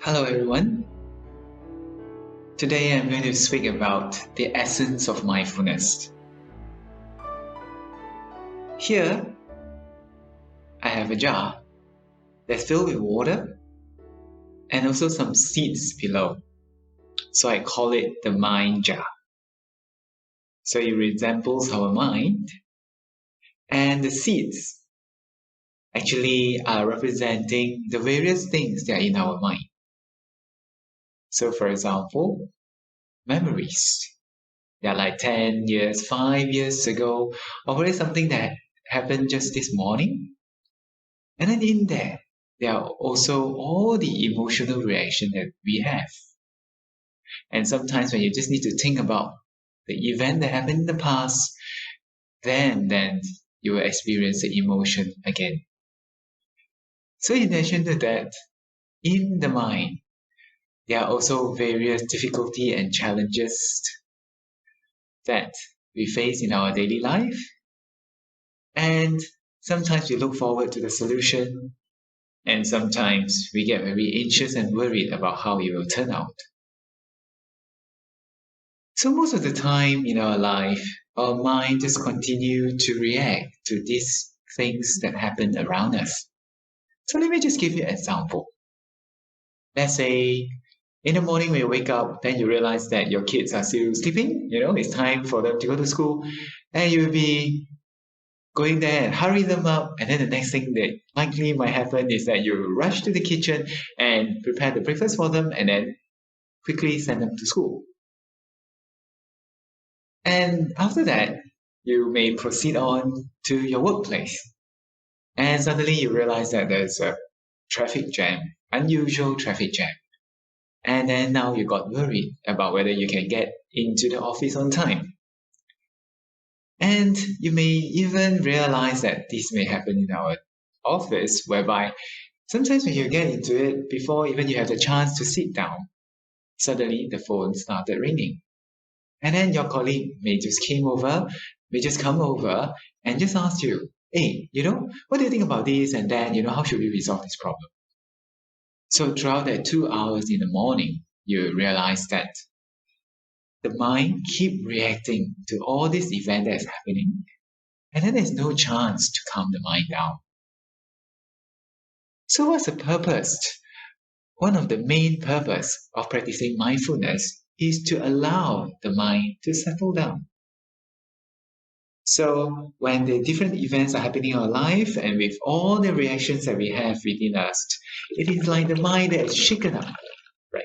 Hello everyone. Today I'm going to speak about the essence of mindfulness. Here, I have a jar that's filled with water and also some seeds below. So I call it the mind jar. So it resembles our mind, and the seeds actually are representing the various things that are in our mind. So for example, memories. They are like 10 years, 5 years ago, or probably something that happened just this morning. And then in there are also all the emotional reaction that we have. And sometimes when you just need to think about the event that happened in the past, then you will experience the emotion again. So in addition to that, in the mind, there are also various difficulty and challenges that we face in our daily life. And sometimes we look forward to the solution, and sometimes we get very anxious and worried about how it will turn out. So most of the time in our life, our mind just continue to react to these things that happen around us. So let me just give you an example. Let's say in the morning when you wake up, then you realize that your kids are still sleeping. It's time for them to go to school, and you'll be going there and hurry them up, and then the next thing that likely might happen is that you rush to the kitchen and prepare the breakfast for them and then quickly send them to school. And after that, you may proceed on to your workplace. And suddenly you realize that there's a traffic jam, unusual traffic jam. And then now you got worried about whether you can get into the office on time. And you may even realize that this may happen in our office, whereby sometimes when you get into it, before even you have the chance to sit down, suddenly the phone started ringing. And then your colleague may just come over and just ask you, hey, what do you think about this and that? How should we resolve this problem? So throughout that 2 hours in the morning, you realize that the mind keep reacting to all this event that is happening, and then there's no chance to calm the mind down. So what's the purpose? One of the main purpose of practicing mindfulness is to allow the mind to settle down. So when the different events are happening in our life, and with all the reactions that we have within us, it is like the mind that is shaken up, right?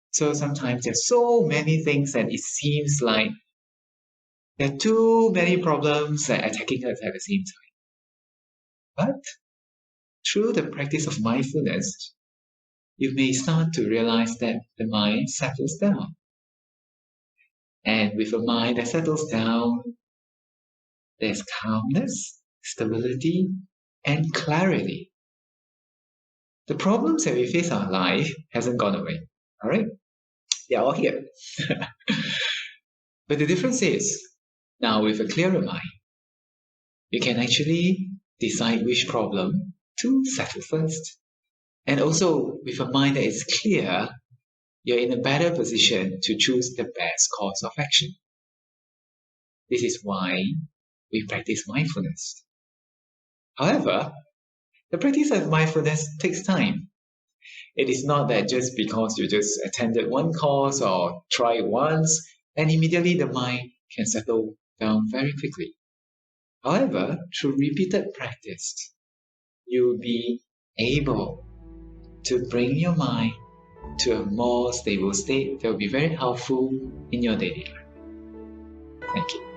So sometimes there's so many things that it seems like there are too many problems that are attacking us at the same time. But through the practice of mindfulness, you may start to realize that the mind settles down. And with a mind that settles down, there's calmness, stability, and clarity. The problems that we face in our life hasn't gone away, all right? They are all here. But the difference is, now with a clearer mind, you can actually decide which problem to settle first. And also, with a mind that is clear, you're in a better position to choose the best course of action. This is why we practice mindfulness. However, the practice of mindfulness takes time. It is not that just because you just attended one course or try it once, and immediately the mind can settle down very quickly. However, through repeated practice, you will be able to bring your mind to a more stable state that will be very helpful in your daily life. Thank you.